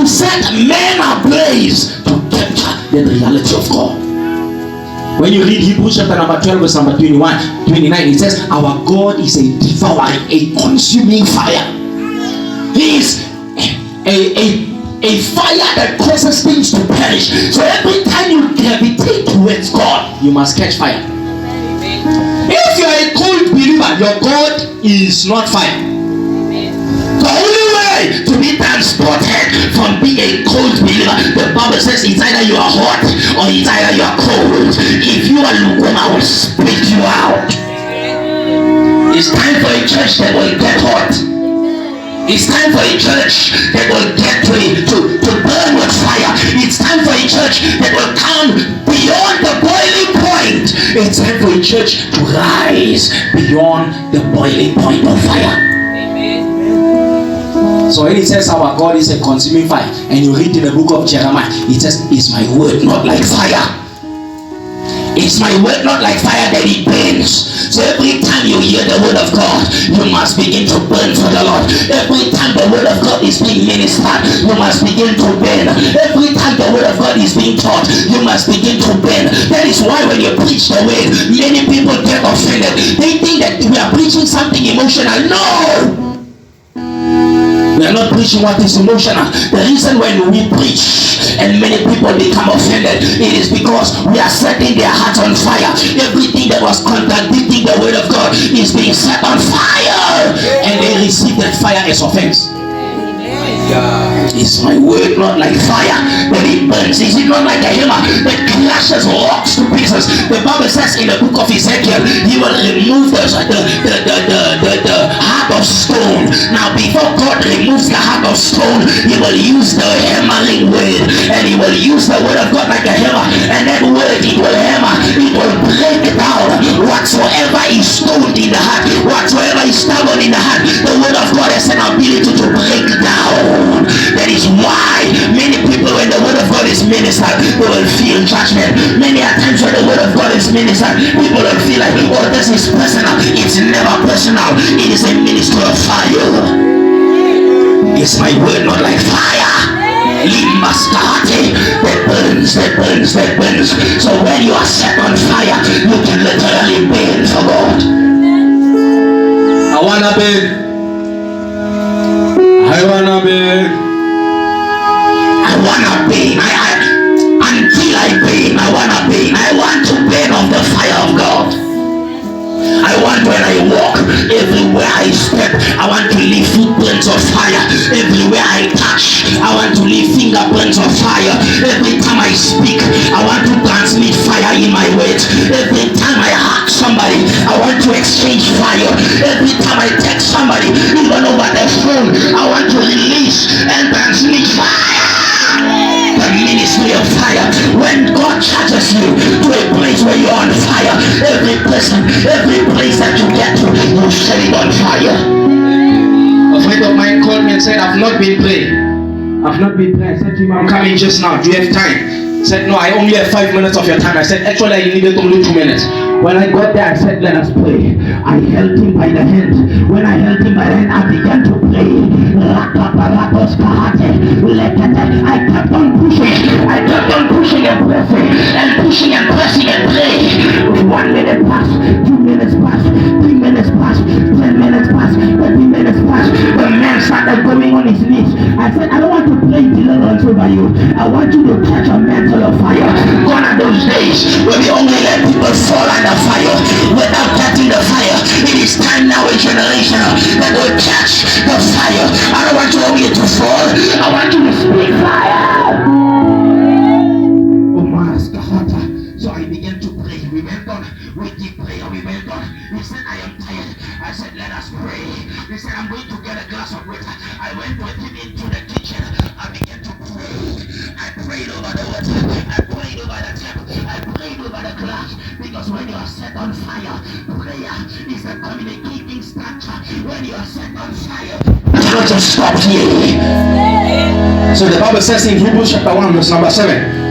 set men ablaze to capture the reality of God. When you read Hebrews chapter number 12 verse number 29, it says, our God is a devouring, a consuming fire. He is a fire that causes things to perish. So every time you gravitate towards God, you must catch fire. If you are a cold believer, your God is not fire. The only way to be transported from being a cold believer, the Bible says it's either you are hot or it's either you are cold. If you are lukewarm, I will spit you out. It's time for a church that will get hot. It's time for a church that will get to burn with fire. It's time for a church that will come beyond the boiling point. It's time for a church to rise beyond the boiling point of fire. So when it says our God is a consuming fire, and you read in the book of Jeremiah, it says, is my word not like fire? Is my word not like fire that it burns? So every time you hear the word of God, you must begin to burn for the Lord. Every time the word of God is being ministered, you must begin to burn. Every time the word of God is being taught, you must begin to burn. That is why when you preach the word, many people get offended. They think that we are preaching something emotional. No! We are not preaching what is emotional. The reason when we preach and many people become offended, it is because we are setting their hearts on fire. Everything that was contradicting the word of God is being set on fire, and they receive that fire as offense. Is my word not like fire that it burns? Is it not like a hammer that clashes rocks to pieces? The Bible says in the book of Ezekiel, he will remove the heart of stone. Now before God removes the heart of stone, he will use the hammering word, and he will use the word of God like a hammer, and that word, it will hammer, it will break down whatsoever is stoned in the heart, whatsoever is stubborn in the heart. The word of God has an ability to break down. That is why many people, when the word of God is ministered, they will feel judgment. Many a times when the word of God is ministered, people will feel like, oh, this is personal. It's never personal. It is a ministry of fire. Is my word not like fire? That burns, that burns, that burns. So when you are set on fire, you can literally burn for God. I wanna burn. I wanna burn. Until I burn, I wanna burn. I want to burn of the fire of God. I want, when I walk, everywhere I step, I want to leave footprints of fire. Everywhere I touch, I want to leave fingerprints of fire. Every time I speak, I want to transmit fire in my words. Every time I hug somebody, I want to exchange fire. Every time I text somebody, even over the phone, I want to release and transmit fire. The ministry of fire. When God charges you to a place where you're on fire, every person, every place that you get to, you set it on fire. A friend of mine called me and said, I've not been praying. I said to him, I'm coming just now. Do you have time? He said, no, I only have 5 minutes of your time. I said, actually, I needed only 2 minutes. When I got there, I said, let us pray. I held him by the hand. When I held him by the hand, I began to pray. I kept on pushing and pressing, and pushing and pressing and praying. 1 minute passed, 2 minutes passed, 3 minutes passed, 10 minutes passed, 20 minutes passed. The man started going on his knees. I said, I don't want to play deliverance over you. I want you to catch a mantle of fire. Gone are those days where we only let people fall under fire without catching the fire. It is time now, a generation that will catch the fire. I don't want you only to fall, I want you to speak fire. So I began to pray. We went on with the prayer. We went on. He said, I am tired. I said, let us pray. He said, I'm going to get a glass of water. I went with him into the kitchen. I began to pray. I prayed over the water. I prayed over the tap. I prayed over the glass. Because when you are set on fire, prayer is a communicating structure. When you are set on fire, you don't just stop here. So the Bible says in Hebrews chapter 1 verse number 7.